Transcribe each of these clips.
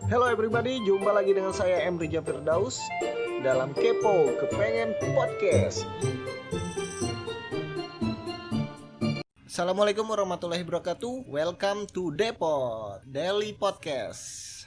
Hello everybody, jumpa lagi dengan saya Emrija Firdaus dalam Kepo Kepengen Podcast. Assalamualaikum warahmatullahi wabarakatuh. Welcome to Depot Daily Podcast.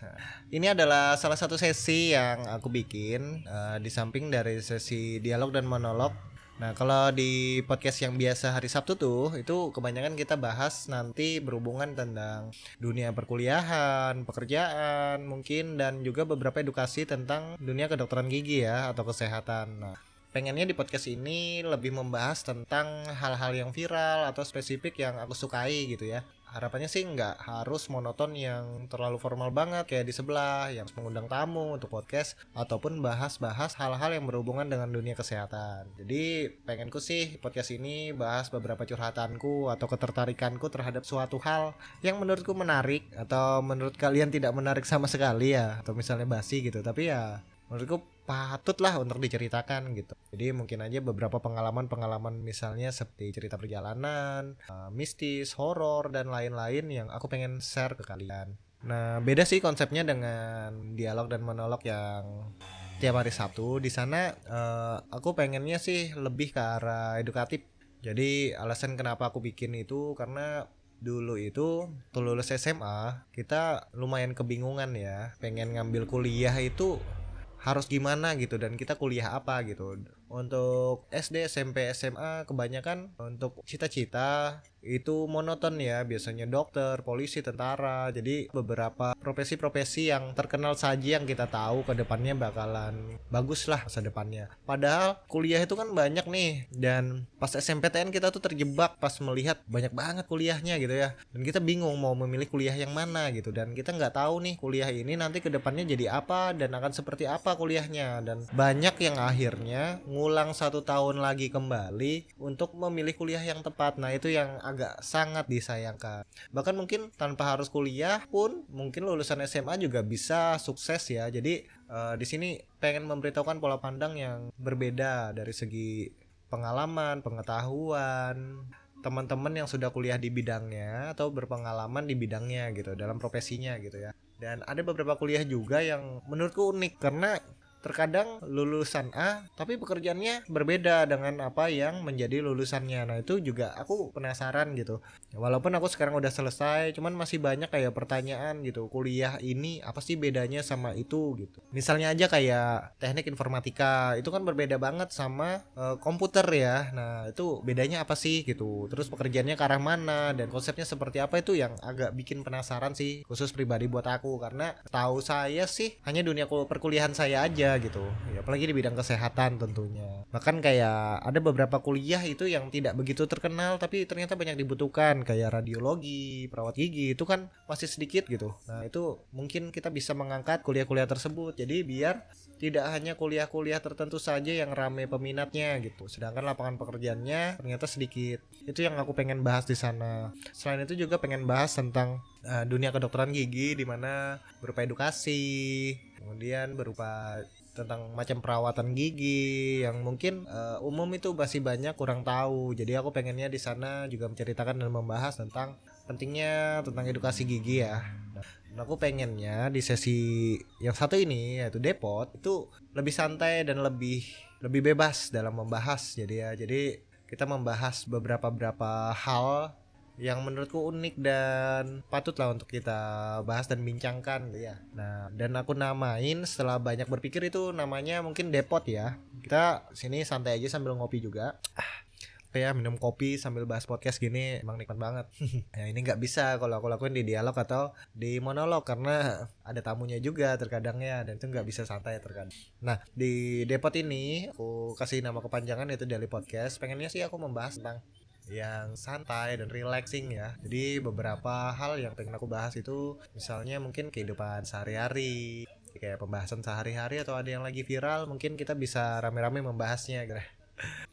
Ini adalah salah satu sesi yang aku bikin di samping dari sesi dialog dan monolog. Nah, kalau di podcast yang biasa hari Sabtu tuh, itu kebanyakan kita bahas nanti berhubungan tentang dunia perkuliahan, pekerjaan mungkin, dan juga beberapa edukasi tentang dunia kedokteran gigi ya, atau kesehatan. Nah, pengennya di podcast ini lebih membahas tentang hal-hal yang viral atau spesifik yang aku sukai gitu ya. Harapannya sih nggak harus monoton yang terlalu formal banget kayak di sebelah yang mengundang tamu untuk podcast, ataupun bahas-bahas hal-hal yang berhubungan dengan dunia kesehatan. Jadi pengenku sih podcast ini bahas beberapa curhatanku atau ketertarikanku terhadap suatu hal yang menurutku menarik, atau menurut kalian tidak menarik sama sekali ya, atau misalnya basi gitu, tapi ya menurutku patutlah untuk diceritakan gitu. Jadi mungkin aja beberapa pengalaman misalnya seperti cerita perjalanan, mistis, horor, dan lain-lain yang aku pengen share ke kalian. Nah, beda sih konsepnya dengan dialog dan monolog yang tiap hari Sabtu. Di sana aku pengennya sih lebih ke arah edukatif. Jadi alasan kenapa aku bikin itu karena dulu itu waktu lulus SMA kita lumayan kebingungan ya, pengen ngambil kuliah itu harus gimana gitu, dan kita kuliah apa gitu. Untuk SD, SMP, SMA kebanyakan untuk cita-cita itu monoton ya, biasanya dokter, polisi, tentara. Jadi beberapa profesi-profesi yang terkenal saja yang kita tahu ke depannya bakalan bagus lah masa depannya. Padahal kuliah itu kan banyak nih, dan pas SMPTN kita tuh terjebak pas melihat banyak banget kuliahnya gitu ya, dan kita bingung mau memilih kuliah yang mana gitu, dan kita nggak tahu nih kuliah ini nanti ke depannya jadi apa dan akan seperti apa kuliahnya. Dan banyak yang akhirnya ngulang 1 tahun lagi kembali untuk memilih kuliah yang tepat. Nah, itu yang agak sangat disayangkan. Bahkan mungkin tanpa harus kuliah pun mungkin lulusan SMA juga bisa sukses ya. Jadi di sini pengen memberitahukan pola pandang yang berbeda dari segi pengalaman, pengetahuan teman-teman yang sudah kuliah di bidangnya atau berpengalaman di bidangnya gitu, dalam profesinya gitu ya. Dan ada beberapa kuliah juga yang menurutku unik karena terkadang lulusan A tapi pekerjaannya berbeda dengan apa yang menjadi lulusannya. Nah, itu juga aku penasaran gitu. Walaupun aku sekarang udah selesai, cuman masih banyak kayak pertanyaan gitu. Kuliah ini apa sih bedanya sama itu gitu. Misalnya aja kayak teknik informatika, itu kan berbeda banget sama komputer ya. Nah, itu bedanya apa sih gitu. Terus pekerjaannya ke arah mana dan konsepnya seperti apa, itu yang agak bikin penasaran sih, khusus pribadi buat aku. Karena tahu saya sih hanya dunia perkuliahan saya aja gitu ya, apalagi di bidang kesehatan tentunya. Bahkan kayak ada beberapa kuliah itu yang tidak begitu terkenal tapi ternyata banyak dibutuhkan, kayak radiologi, perawat gigi, itu kan masih sedikit gitu. Nah, itu mungkin kita bisa mengangkat kuliah-kuliah tersebut jadi biar tidak hanya kuliah-kuliah tertentu saja yang ramai peminatnya gitu, sedangkan lapangan pekerjaannya ternyata sedikit. Itu yang aku pengen bahas di sana. Selain itu juga pengen bahas tentang dunia kedokteran gigi, di mana berupa edukasi, kemudian berupa tentang macam perawatan gigi yang mungkin umum itu masih banyak kurang tahu. Jadi aku pengennya di sana juga menceritakan dan membahas tentang pentingnya tentang edukasi gigi ya. Nah, aku pengennya di sesi yang satu ini yaitu Depot itu lebih santai dan lebih bebas dalam membahas. Jadi kita membahas beberapa hal yang menurutku unik dan patutlah untuk kita bahas dan bincangkan ya. Nah, dan aku namain setelah banyak berpikir itu namanya mungkin Depot ya. Kita sini santai aja sambil ngopi juga. Kayak minum kopi sambil bahas podcast gini emang nikmat banget. Ya, ini nggak bisa kalau aku lakuin di dialog atau di monolog karena ada tamunya juga terkadangnya, dan itu nggak bisa santai terkadang. Nah, di Depot ini aku kasih nama kepanjangan yaitu Daily Podcast. Pengennya sih aku membahas tentang yang santai dan relaxing ya. Jadi beberapa hal yang pengen aku bahas itu misalnya mungkin kehidupan sehari-hari, kayak pembahasan sehari-hari, atau ada yang lagi viral mungkin kita bisa rame-rame membahasnya gitu.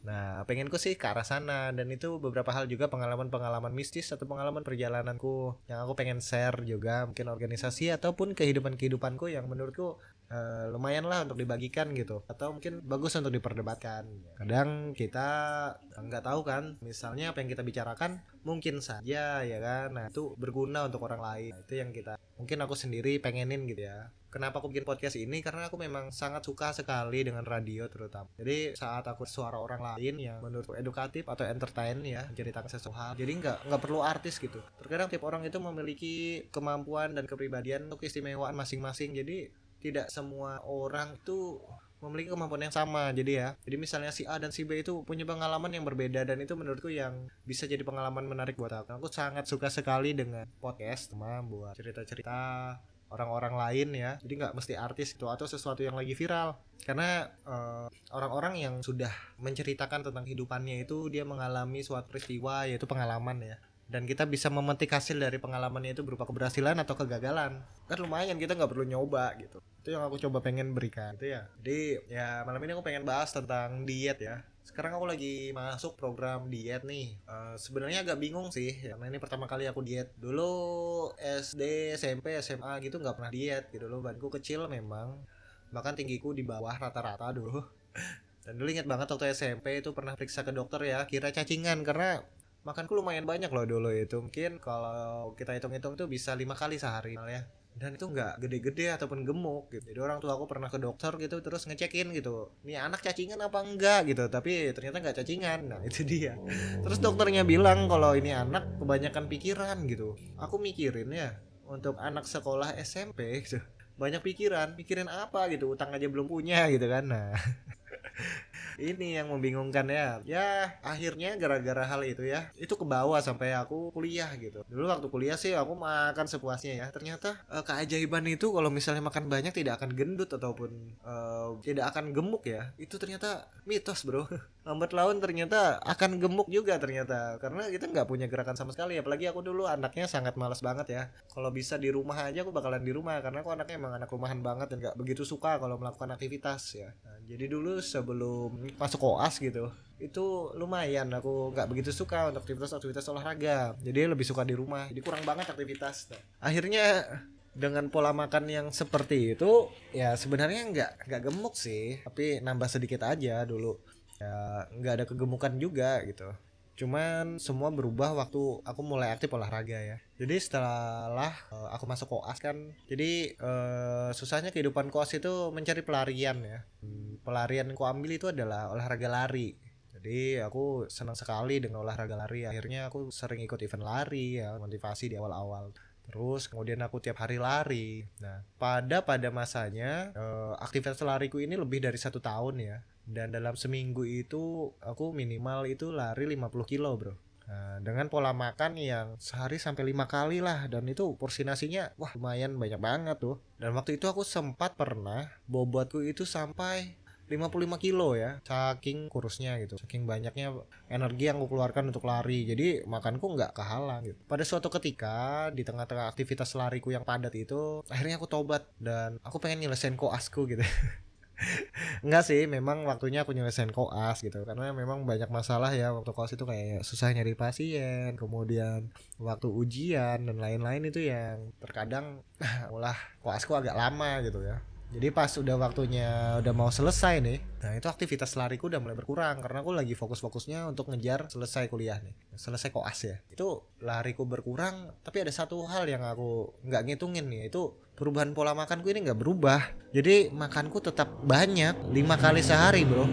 Nah, pengenku sih ke arah sana, dan itu beberapa hal juga pengalaman-pengalaman mistis atau pengalaman perjalananku yang aku pengen share juga, mungkin organisasi ataupun kehidupanku yang menurutku lumayan lah untuk dibagikan gitu, atau mungkin bagus untuk diperdebatkan. Kadang kita nggak tahu kan, misalnya apa yang kita bicarakan mungkin saja ya kan, nah itu berguna untuk orang lain. Nah, itu yang mungkin aku sendiri pengenin gitu ya. Kenapa aku bikin podcast ini? Karena aku memang sangat suka sekali dengan radio terutama. Jadi saat aku suara orang lain yang menurutku edukatif atau entertain ya, menceritakan sesuatu hal, jadi nggak perlu artis gitu. Terkadang tiap orang itu memiliki kemampuan dan kepribadian untuk keistimewaan masing-masing. Jadi tidak semua orang tuh memiliki kemampuan yang sama. Jadi misalnya si A dan si B itu punya pengalaman yang berbeda, dan itu menurutku yang bisa jadi pengalaman menarik buat aku. Aku sangat suka sekali dengan podcast, cuma buat cerita-cerita orang-orang lain ya, jadi nggak mesti artis itu atau sesuatu yang lagi viral, karena orang-orang yang sudah menceritakan tentang kehidupannya itu dia mengalami suatu peristiwa, yaitu pengalaman ya, dan kita bisa memetik hasil dari pengalamannya itu berupa keberhasilan atau kegagalan, kan lumayan, kita nggak perlu nyoba gitu. Itu yang aku coba pengen berikan itu ya. Jadi ya malam ini aku pengen bahas tentang diet ya. Sekarang aku lagi masuk program diet nih. Sebenarnya agak bingung sih, karena ini pertama kali aku diet. Dulu SD, SMP, SMA gitu nggak pernah diet gitu loh. Badanku kecil memang, bahkan tinggiku di bawah rata-rata dulu. Dan dulu inget banget waktu SMP itu pernah periksa ke dokter ya, kira cacingan karena makanku lumayan banyak loh dulu itu. Mungkin kalau kita hitung-hitung tuh bisa 5 kali sehari ya. Dan itu nggak gede-gede ataupun gemuk gitu. Jadi orang tua aku pernah ke dokter gitu, terus ngecekin gitu, nih anak cacingan apa enggak gitu, tapi ternyata nggak cacingan. Nah itu dia. Terus dokternya bilang kalau ini anak kebanyakan pikiran gitu. Aku mikirin ya, untuk anak sekolah SMP gitu, banyak mikirin apa gitu, utang aja belum punya gitu kan. Nah ini yang membingungkan ya. Ya akhirnya gara-gara hal itu ya, itu ke bawah sampai aku kuliah gitu. Dulu waktu kuliah sih aku makan sepuasnya ya. Ternyata keajaiban itu kalau misalnya makan banyak tidak akan gendut ataupun tidak akan gemuk ya. Itu ternyata mitos bro. Lambat laun ternyata akan gemuk juga ternyata, karena kita nggak punya gerakan sama sekali. Apalagi aku dulu anaknya sangat malas banget ya. Kalau bisa di rumah aja aku bakalan di rumah, karena aku anaknya emang anak rumahan banget dan nggak begitu suka kalau melakukan aktivitas ya. Nah, jadi dulu sebelum masuk koas gitu, itu lumayan aku nggak begitu suka untuk aktivitas olahraga, jadi lebih suka di rumah, jadi kurang banget aktivitas. Nah, akhirnya dengan pola makan yang seperti itu ya sebenarnya nggak gemuk sih, tapi nambah sedikit aja dulu ya, nggak ada kegemukan juga gitu. Cuman semua berubah waktu aku mulai aktif olahraga ya. Jadi setelah aku masuk koas kan, jadi susahnya kehidupan koas itu mencari pelarian ya. Pelarian yang aku ambil itu adalah olahraga lari. Jadi aku senang sekali dengan olahraga lari. Akhirnya aku sering ikut event lari ya, motivasi di awal-awal. Terus kemudian aku tiap hari lari. Nah pada masanya aktivitas lariku ini lebih dari 1 tahun ya. Dan dalam seminggu itu aku minimal itu lari 50 kilo bro. Nah, dengan pola makan yang sehari sampai 5 kali lah, dan itu porsi nasinya wah lumayan banyak banget tuh. Dan waktu itu aku sempat pernah bobotku itu sampai 55 kilo ya, saking kurusnya gitu, saking banyaknya energi yang aku keluarkan untuk lari. Jadi makanku nggak kehalang gitu. Pada suatu ketika di tengah-tengah aktivitas lariku yang padat itu, akhirnya aku tobat dan aku pengen nyelesain koasku gitu. Enggak sih, memang waktunya aku nyelesain koas gitu, karena memang banyak masalah ya waktu koas itu, kayak susah nyari pasien, kemudian waktu ujian dan lain-lain itu yang terkadang ulah koasku agak lama gitu ya. Jadi pas udah waktunya udah mau selesai nih, nah itu aktivitas lariku udah mulai berkurang karena aku lagi fokus-fokusnya untuk ngejar selesai kuliah nih, selesai koas ya. Itu lariku berkurang, tapi ada satu hal yang aku nggak ngitungin nih, itu perubahan pola makanku ini nggak berubah. Jadi makanku tetap banyak, 5 kali sehari bro.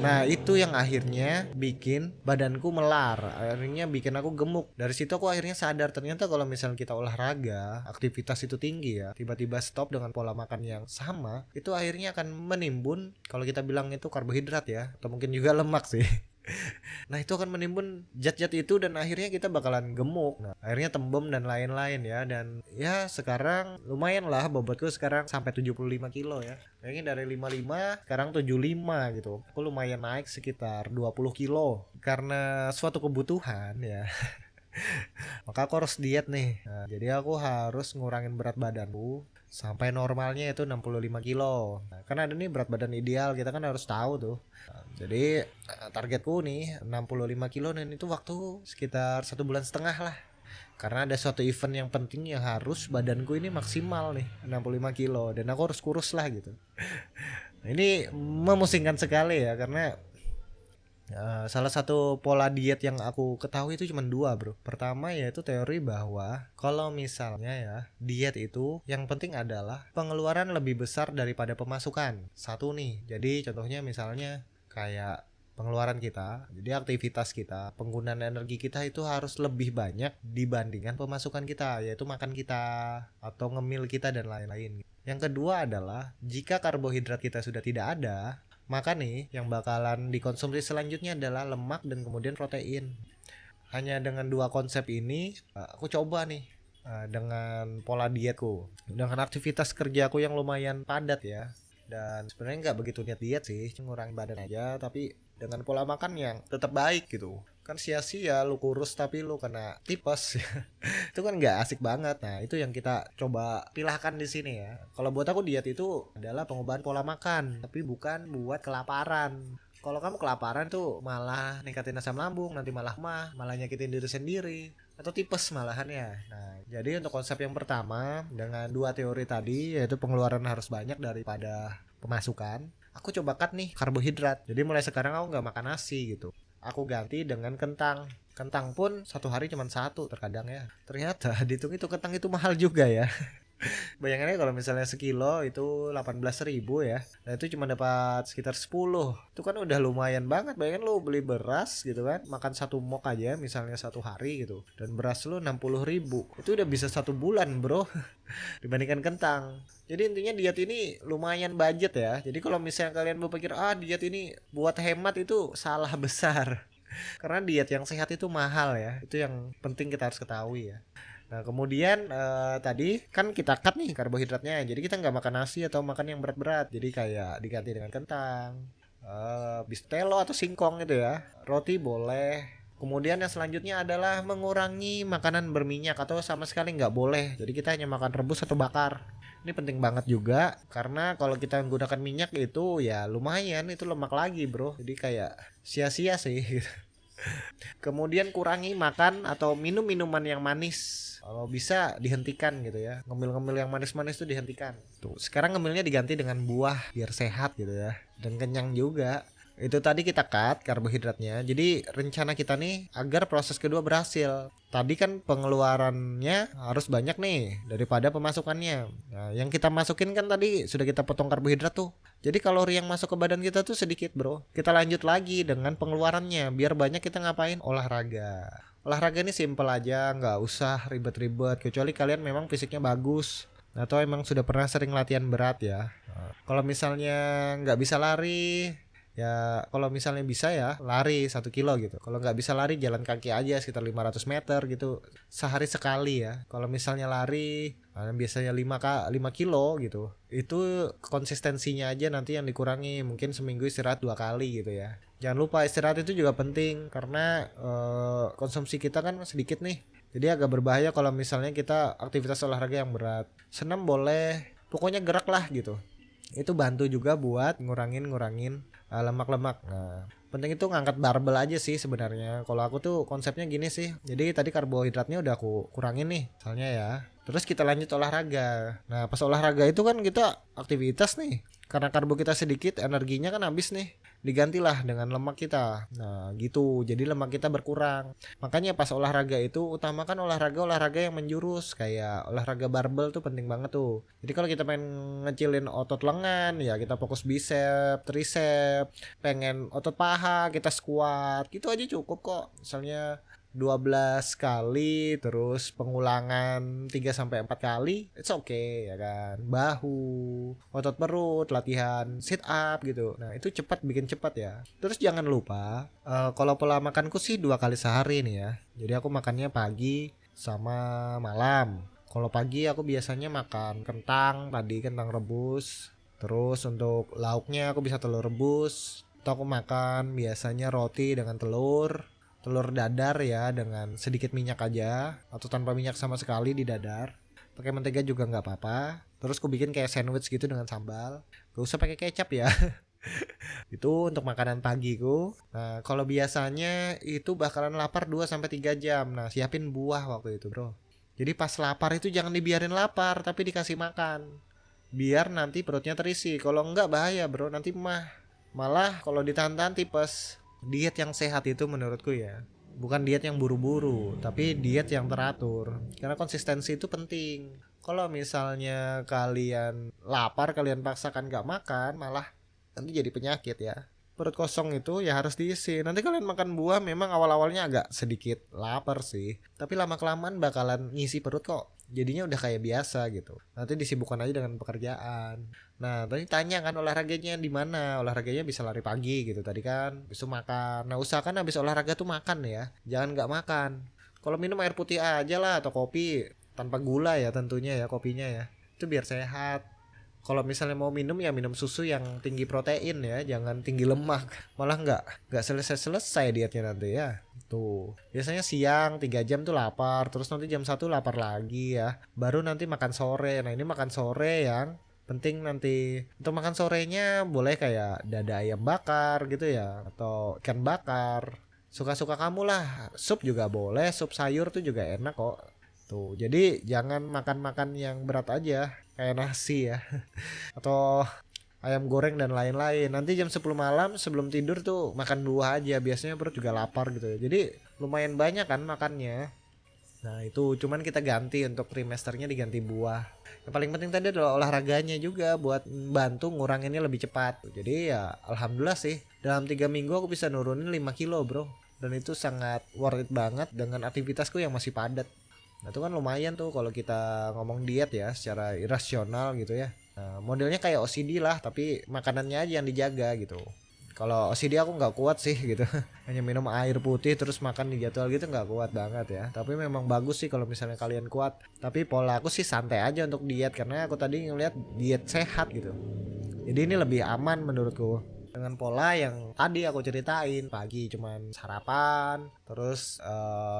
Nah itu yang akhirnya bikin badanku melar, akhirnya bikin aku gemuk. Dari situ aku akhirnya sadar ternyata kalau misalnya kita olahraga, aktivitas itu tinggi ya, tiba-tiba stop dengan pola makan yang sama, itu akhirnya akan menimbun, kalau kita bilang itu karbohidrat ya, atau mungkin juga lemak sih. Nah itu akan menimbun zat-zat itu dan akhirnya kita bakalan gemuk. Nah akhirnya tembem dan lain-lain ya. Dan ya sekarang lumayan lah bobotku sekarang sampai 75 kilo ya. Kayaknya dari 55 sekarang 75 gitu. Aku lumayan naik sekitar 20 kilo karena suatu kebutuhan ya. Maka aku harus diet nih. Nah, jadi aku harus ngurangin berat badanku sampai normalnya itu 65 kilo. Nah, kan ada nih berat badan ideal, kita kan harus tahu tuh. Nah, jadi targetku nih 65 kilo, dan itu waktu sekitar 1,5 bulan lah. Karena ada suatu event yang penting yang harus badanku ini maksimal nih 65 kilo dan aku harus kurus lah gitu. Ini memusingkan sekali ya karena salah satu pola diet yang aku ketahui itu cuma 2 bro. Pertama yaitu teori bahwa kalau misalnya ya diet itu yang penting adalah pengeluaran lebih besar daripada pemasukan. Satu nih, jadi contohnya misalnya kayak pengeluaran kita, jadi aktivitas kita, penggunaan energi kita itu harus lebih banyak dibandingkan pemasukan kita, yaitu makan kita atau ngemil kita dan lain-lain. Yang kedua adalah jika karbohidrat kita sudah tidak ada, maka nih yang bakalan dikonsumsi selanjutnya adalah lemak dan kemudian protein. Hanya dengan 2 konsep ini aku coba nih dengan pola dietku, dengan aktivitas kerjaku yang lumayan padat ya. Dan sebenarnya nggak begitu niat diet sih, cuma ngurangin badan aja, tapi dengan pola makan yang tetap baik gitu. Kan sia-sia lu kurus tapi lu kena tipes. Itu kan nggak asik banget. Nah itu yang kita coba pilahkan di sini ya. Kalau buat aku diet itu adalah pengubahan pola makan, tapi bukan buat kelaparan. Kalau kamu kelaparan tuh malah ningkatin asam lambung, nanti malah malah nyakitin diri sendiri atau tipes malahannya. Nah, jadi untuk konsep yang pertama dengan 2 teori tadi yaitu pengeluaran harus banyak daripada pemasukan, aku coba cut nih karbohidrat. Jadi mulai sekarang aku nggak makan nasi gitu. Aku ganti dengan kentang. Kentang pun 1 hari cuma 1 terkadang ya. Ternyata dihitung itu kentang itu mahal juga ya. Bayangannya kalau misalnya sekilo itu 18.000 ya. Nah itu cuma dapat sekitar 10. Itu kan udah lumayan banget. Bayangin lu beli beras gitu kan, makan 1 mok aja misalnya 1 hari gitu, dan beras lu 60.000. Itu udah bisa 1 bulan bro. Dibandingkan kentang. Jadi intinya diet ini lumayan budget ya. Jadi kalau misalnya kalian berpikir diet ini buat hemat, itu salah besar. Karena diet yang sehat itu mahal ya. Itu yang penting kita harus ketahui ya. Nah kemudian tadi kan kita cut nih karbohidratnya, jadi kita nggak makan nasi atau makan yang berat-berat, jadi kayak diganti dengan kentang, bistelo atau singkong gitu ya, roti boleh. Kemudian yang selanjutnya adalah mengurangi makanan berminyak atau sama sekali nggak boleh, jadi kita hanya makan rebus atau bakar. Ini penting banget juga karena kalau kita menggunakan minyak itu ya lumayan itu lemak lagi bro, jadi kayak sia-sia sih. Kemudian kurangi makan atau minum minuman yang manis. Kalau bisa dihentikan gitu ya. Ngemil-ngemil yang manis-manis itu dihentikan. Tuh, sekarang ngemilnya diganti dengan buah biar sehat gitu ya. Dan kenyang juga. Itu tadi kita cut karbohidratnya. Jadi rencana kita nih agar proses kedua berhasil. Tadi kan pengeluarannya harus banyak nih daripada pemasukannya. Nah, yang kita masukin kan tadi sudah kita potong karbohidrat tuh. Jadi kalori yang masuk ke badan kita tuh sedikit bro. Kita lanjut lagi dengan pengeluarannya. Biar banyak kita ngapain? Olahraga. Olahraga ini simple aja, nggak usah ribet-ribet. Kecuali kalian memang fisiknya bagus atau emang sudah pernah sering latihan berat ya. Kalau misalnya nggak bisa lari, ya kalau misalnya bisa ya lari 1 kilo gitu. Kalau nggak bisa lari jalan kaki aja sekitar 500 meter gitu sehari sekali ya. Kalau misalnya lari biasanya 5 kilo gitu, itu konsistensinya aja nanti yang dikurangi. Mungkin seminggu istirahat 2 kali gitu ya. Jangan lupa istirahat itu juga penting karena konsumsi kita kan sedikit nih. Jadi agak berbahaya kalau misalnya kita aktivitas olahraga yang berat. Senam boleh, pokoknya gerak lah gitu. Itu bantu juga buat ngurangin lemak-lemak. Nah, penting itu ngangkat barbel aja sih sebenarnya. Kalau aku tuh konsepnya gini sih. Jadi tadi karbohidratnya udah aku kurangin nih, misalnya ya. Terus kita lanjut olahraga. Nah, pas olahraga itu kan kita aktivitas nih. Karena karbo kita sedikit, energinya kan habis nih. Digantilah dengan lemak kita. Nah, gitu. Jadi lemak kita berkurang. Makanya pas olahraga itu utamakan olahraga yang menjurus, kayak olahraga barbel tuh penting banget tuh. Jadi kalau kita pengen ngecilin otot lengan, ya kita fokus bicep, tricep. Pengen otot paha, kita squat. Gitu aja cukup kok. Misalnya 12 kali, terus pengulangan 3-4 kali, it's okay ya kan. Bahu, otot perut, latihan sit up gitu. Nah itu bikin cepat ya. Terus jangan lupa kalau pola makanku sih 2 kali sehari nih ya. Jadi aku makannya pagi sama malam. Kalau pagi aku biasanya makan kentang rebus. Terus untuk lauknya aku bisa telur rebus. Atau aku makan biasanya roti dengan telur dadar ya dengan sedikit minyak aja atau tanpa minyak sama sekali di dadar. Pakai mentega juga nggak apa-apa. Terus aku bikin kayak sandwich gitu dengan sambal. Gak usah pakai kecap ya. Itu untuk makanan pagiku. Nah, kalau biasanya itu bakalan lapar 2 sampai 3 jam. Nah, siapin buah waktu itu, Bro. Jadi pas lapar itu jangan dibiarin lapar, tapi dikasih makan. Biar nanti perutnya terisi. Kalau enggak bahaya, Bro. Nanti malah kalau ditahan-tahan tipes. Diet yang sehat itu menurutku ya, bukan diet yang buru-buru, tapi diet yang teratur. Karena konsistensi itu penting. Kalau misalnya kalian lapar, kalian paksakan gak makan, malah nanti jadi penyakit ya. Perut kosong itu ya harus diisi. Nanti kalian makan buah memang awal-awalnya agak sedikit lapar sih, tapi lama-kelamaan bakalan ngisi perut kok. Jadinya udah kayak biasa gitu. Nanti disibukkan aja dengan pekerjaan. Nah, tadi tanya kan olahraganya di mana? Olahraganya bisa lari pagi gitu tadi kan. Bisa makan. Nah, usahakan habis olahraga tuh makan ya. Jangan nggak makan. Kalau minum air putih aja lah atau kopi tanpa gula ya tentunya ya kopinya ya. Itu biar sehat. Kalau misalnya mau minum ya minum susu yang tinggi protein ya, jangan tinggi lemak. Malah nggak selesai dietnya nanti ya. Tuh. Biasanya siang 3 jam tuh lapar, terus nanti jam 1 lapar lagi ya. Baru nanti makan sore. Nah, ini makan sore yang penting nanti. Untuk makan sorenya boleh kayak dada ayam bakar gitu ya, atau ikan bakar. Suka-suka kamu lah. Sup juga boleh, sup sayur tuh juga enak kok. Tuh, jadi jangan makan-makan yang berat aja, kayak nasi ya. Atau ayam goreng dan lain-lain. Nanti jam 10 malam sebelum tidur tuh makan buah aja. Biasanya perut juga lapar gitu ya. Jadi lumayan banyak kan makannya. Nah, itu cuman kita ganti untuk trimesternya diganti buah. Yang paling penting tadi adalah olahraganya juga buat bantu nguranginnya lebih cepat. Jadi ya alhamdulillah sih dalam 3 minggu aku bisa nurunin 5 kilo, Bro. Dan itu sangat worth it banget dengan aktivitasku yang masih padat. Nah, itu kan lumayan tuh kalau kita ngomong diet ya secara irasional gitu ya. Nah, modelnya kayak OCD lah, tapi makanannya aja yang dijaga gitu. Kalau OCD aku nggak kuat sih gitu. Hanya minum air putih terus makan di jadwal gitu nggak kuat banget ya. Tapi memang bagus sih kalau misalnya kalian kuat. Tapi pola aku sih santai aja untuk diet karena aku tadi ngeliat diet sehat gitu. Jadi ini lebih aman menurutku. Dengan pola yang tadi aku ceritain, pagi cuman sarapan, terus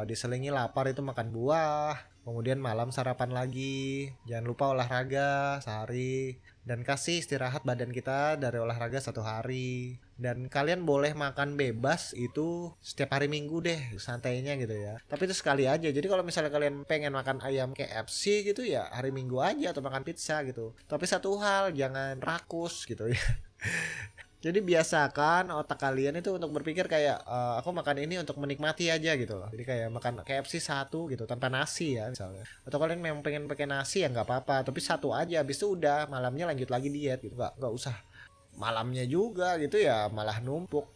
diselingi lapar itu makan buah, kemudian malam sarapan lagi, jangan lupa olahraga sehari, dan kasih istirahat badan kita dari olahraga 1 hari. Dan kalian boleh makan bebas itu setiap hari Minggu deh, santainya gitu ya. Tapi itu sekali aja. Jadi kalau misalnya kalian pengen makan ayam KFC gitu ya hari Minggu aja, atau makan pizza gitu. Tapi satu hal, jangan rakus gitu ya. Jadi biasakan otak kalian itu untuk berpikir kayak aku makan ini untuk menikmati aja gitu loh. Jadi kayak makan KFC 1 gitu tanpa nasi ya misalnya. Atau kalian memang pengen pakai nasi ya nggak apa-apa, tapi 1 aja habis itu udah malamnya lanjut lagi diet gitu. Nggak usah malamnya juga gitu ya malah numpuk.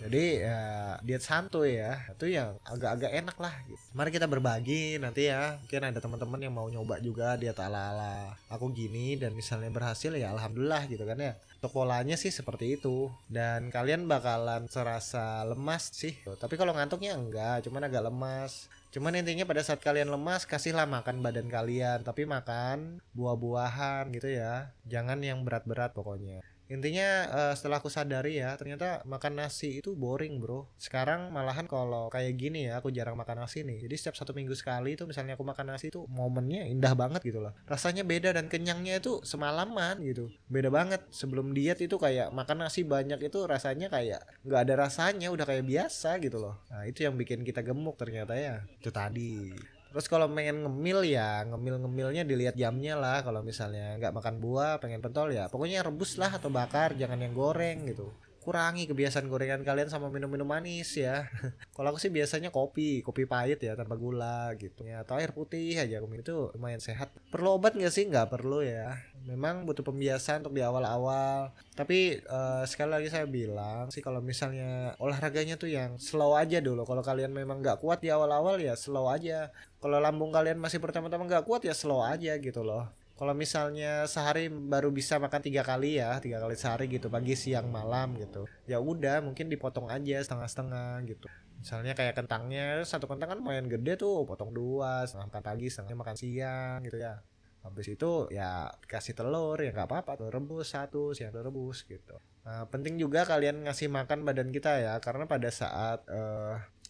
Jadi ya diet santuy ya, itu yang agak-agak enak lah gitu. Mari kita berbagi nanti ya. Mungkin ada teman-teman yang mau nyoba juga diet ala-ala aku gini dan misalnya berhasil ya alhamdulillah gitu kan ya. Untuk polanya sih seperti itu. Dan kalian bakalan serasa lemas sih. Tapi kalau ngantuknya enggak, cuman agak lemas. Cuman intinya pada saat kalian lemas, kasihlah makan badan kalian. Tapi makan buah-buahan gitu ya. Jangan yang berat-berat pokoknya. Intinya setelah aku sadari ya, ternyata makan nasi itu boring, Bro. Sekarang malahan kalau kayak gini ya, aku jarang makan nasi nih. Jadi setiap 1 minggu sekali itu misalnya aku makan nasi itu momennya indah banget gitu loh. Rasanya beda dan kenyangnya itu semalaman gitu. Beda banget. Sebelum diet itu kayak makan nasi banyak itu rasanya kayak nggak ada rasanya, udah kayak biasa gitu loh. Nah, itu yang bikin kita gemuk ternyata ya. Itu tadi. Terus kalau pengen ngemil ya ngemilnya dilihat jamnya lah. Kalau misalnya nggak makan buah pengen pentol ya pokoknya rebus lah atau bakar, jangan yang goreng gitu. Kurangi kebiasaan gorengan kalian sama minum-minum manis ya. Kalau aku sih biasanya kopi pahit ya tanpa gula gitu ya, atau air putih aja. Kopi itu lumayan sehat. Perlu obat nggak sih? Nggak perlu ya. Memang butuh pembiasaan untuk di awal-awal. Tapi sekali lagi saya bilang sih kalau misalnya olahraganya tuh yang slow aja dulu. Kalau kalian memang nggak kuat di awal-awal ya slow aja. Kalau lambung kalian masih pertama-tama nggak kuat ya slow aja gitu loh. Kalau misalnya sehari baru bisa makan 3 kali ya, 3 kali sehari gitu, pagi, siang, malam gitu. Ya udah, mungkin dipotong aja setengah-setengah gitu. Misalnya kayak kentangnya, 1 kentang kan lumayan gede tuh, potong 2, setengah makan pagi, setengah makan siang gitu ya. Habis itu ya kasih telur ya nggak apa-apa, telur rebus 1, siang telur rebus gitu. Nah, penting juga kalian ngasih makan badan kita ya, karena pada saat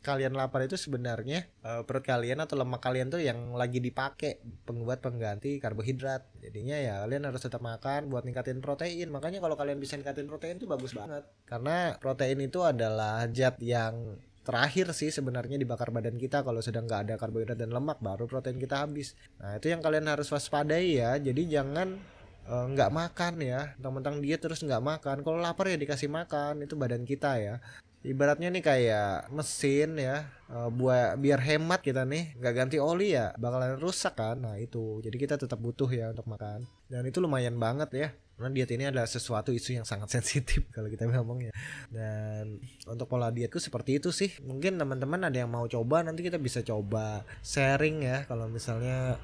kalian lapar itu sebenarnya perut kalian atau lemak kalian tuh yang lagi dipakai buat pengganti karbohidrat. Jadinya ya kalian harus tetap makan buat ningkatin protein. Makanya kalau kalian bisa ningkatin protein itu bagus banget. Karena protein itu adalah zat yang terakhir sih sebenarnya dibakar badan kita. Kalau sedang nggak ada karbohidrat dan lemak, baru protein kita habis. Nah itu yang kalian harus waspadai ya. Jadi jangan nggak makan ya, mentang-mentang diet terus nggak makan. Kalau lapar ya dikasih makan, itu badan kita ya. Ibaratnya nih kayak mesin ya, buat biar hemat kita nih nggak ganti oli ya bakalan rusak kan. Nah itu jadi kita tetap butuh ya untuk makan, dan itu lumayan banget ya, karena diet ini adalah sesuatu isu yang sangat sensitif kalau kita ngomong ya. Dan untuk pola dietku seperti itu sih. Mungkin teman-teman ada yang mau coba, nanti kita bisa coba sharing ya kalau misalnya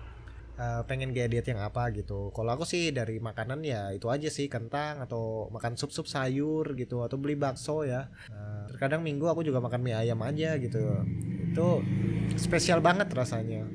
pengen gaya diet yang apa gitu. Kalau aku sih dari makanan ya itu aja sih, kentang atau makan sup-sup sayur gitu, atau beli bakso ya. Terkadang minggu aku juga makan mie ayam aja gitu. Itu spesial banget rasanya.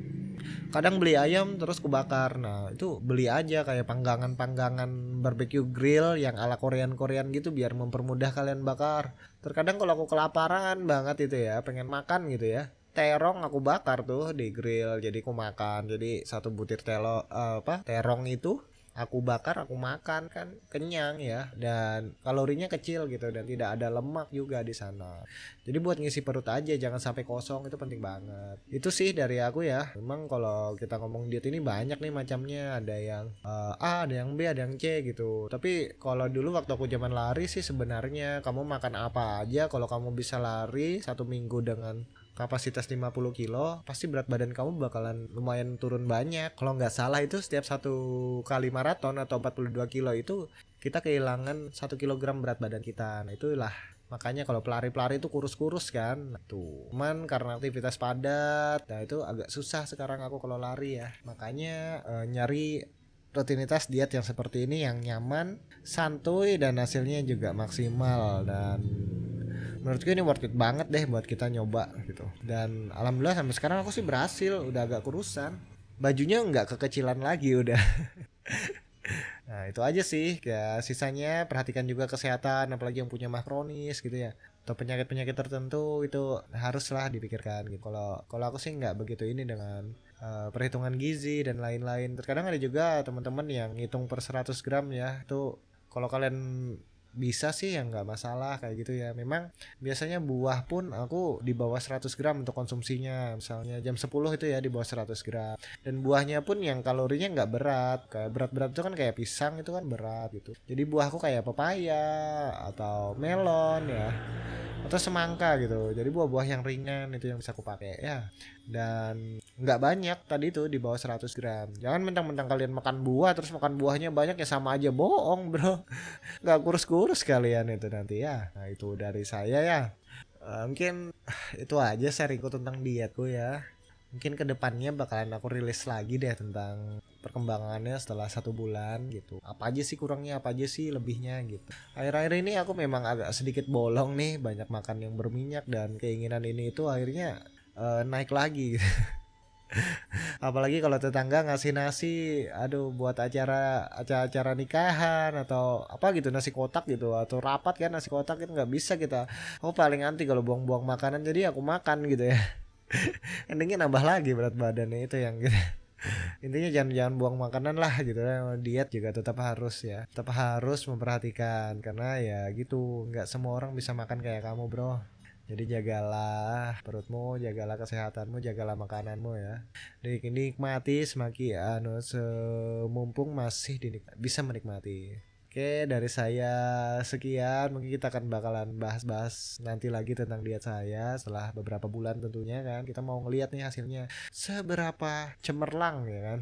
Kadang beli ayam terus kubakar. Nah itu beli aja kayak panggangan barbecue grill yang ala Korean gitu biar mempermudah kalian bakar. Terkadang kalau aku kelaparan banget itu ya, pengen makan gitu ya, terong aku bakar tuh di grill, jadi aku makan. Jadi satu butir terong itu aku bakar, aku makan, kan kenyang ya, dan kalorinya kecil gitu, dan tidak ada lemak juga di sana. Jadi buat ngisi perut aja, jangan sampai kosong, itu penting banget. Itu sih dari aku ya. Memang kalau kita ngomong diet ini banyak nih macamnya, ada yang A, ada yang B, ada yang C gitu. Tapi kalau dulu waktu aku zaman lari sih sebenarnya kamu makan apa aja, kalau kamu bisa lari 1 minggu dengan kapasitas 50 kilo, pasti berat badan kamu bakalan lumayan turun banyak. Kalau nggak salah itu setiap 1 kali maraton atau 42 kilo itu kita kehilangan 1 kilogram berat badan kita. Nah itulah makanya kalau pelari-pelari itu kurus-kurus kan. Tuh cuman karena aktivitas padat, nah itu agak susah sekarang aku kalau lari ya. Makanya nyari rutinitas diet yang seperti ini, yang nyaman, santuy, dan hasilnya juga maksimal. Dan menurutku ini worth it banget deh buat kita nyoba gitu. Dan alhamdulillah sampai sekarang aku sih berhasil, udah agak kurusan, bajunya nggak kekecilan lagi udah. Nah itu aja sih ya. Sisanya perhatikan juga kesehatan, apalagi yang punya mah kronis gitu ya, atau penyakit-penyakit tertentu, itu haruslah dipikirkan gitu. Kalau aku sih nggak begitu ini dengan perhitungan gizi dan lain-lain. Terkadang ada juga teman-teman yang ngitung per 100 gram ya. Itu kalau kalian bisa sih ya nggak masalah kayak gitu ya. Memang biasanya buah pun aku di bawah 100 gram untuk konsumsinya. Misalnya jam 10 itu ya di bawah 100 gram. Dan buahnya pun yang kalorinya nggak berat. Kayak berat-berat itu kan kayak pisang, itu kan berat gitu. Jadi buahku kayak pepaya atau melon ya, atau semangka gitu. Jadi buah-buah yang ringan itu yang bisa aku pakai ya. Dan nggak banyak tadi tuh, di bawah 100 gram. Jangan mentang-mentang kalian makan buah terus makan buahnya banyak, ya sama aja bohong bro. Nggak kurus-kurus kalian itu nanti ya. Nah itu dari saya ya. Mungkin itu aja sharingku tentang dietku ya. Mungkin kedepannya bakalan aku rilis lagi deh tentang perkembangannya setelah 1 bulan gitu. Apa aja sih kurangnya, apa aja sih lebihnya gitu. Akhir-akhir ini aku memang agak sedikit bolong nih, banyak makan yang berminyak, dan keinginan ini itu akhirnya naik lagi gitu. Apalagi kalau tetangga ngasih nasi, aduh, buat acara nikahan atau apa gitu, nasi kotak gitu, atau rapat kan nasi kotak itu nggak bisa kita. Aku paling anti kalau buang-buang makanan, jadi aku makan gitu ya. Endingnya nambah lagi berat badannya, itu yang gitu. Intinya jangan buang makanan lah gitu ya. Diet juga tetap harus ya, tetap harus memperhatikan, karena ya gitu, nggak semua orang bisa makan kayak kamu bro. Jadi jagalah perutmu, jagalah kesehatanmu, jagalah makananmu ya. Dinikmati semakin semumpung masih bisa menikmati. Oke, dari saya sekian. Mungkin kita akan bakalan bahas-bahas nanti lagi tentang diet saya setelah beberapa bulan tentunya kan. Kita mau ngeliat nih hasilnya seberapa cemerlang ya kan.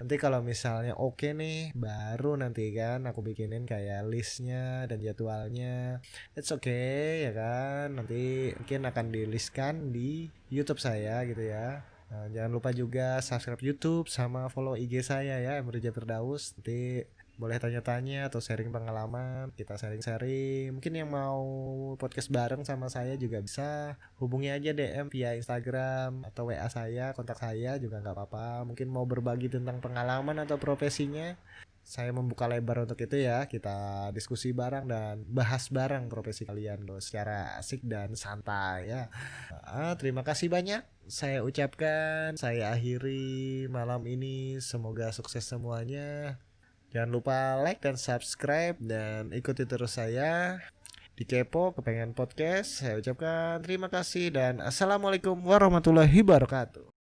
Nanti kalau misalnya oke nih, baru nanti kan aku bikinin kayak listnya dan jadwalnya. It's okay ya kan. Nanti mungkin akan di-listkan di YouTube saya gitu ya. Nah, jangan lupa juga subscribe YouTube sama follow IG saya ya, Emreja Firdaus. Nanti boleh tanya-tanya atau sharing pengalaman, kita sharing-sharing. Mungkin yang mau podcast bareng sama saya juga bisa hubungi aja DM via Instagram atau WA saya, kontak saya juga nggak apa-apa. Mungkin mau berbagi tentang pengalaman atau profesinya, saya membuka lebar untuk itu ya. Kita diskusi bareng dan bahas bareng profesi kalian loh secara asik dan santai ya. Terima kasih banyak. Saya ucapkan, saya akhiri malam ini. Semoga sukses semuanya. Jangan lupa like dan subscribe dan ikuti terus saya di Kepo Kepengen Podcast. Saya ucapkan terima kasih dan assalamualaikum warahmatullahi wabarakatuh.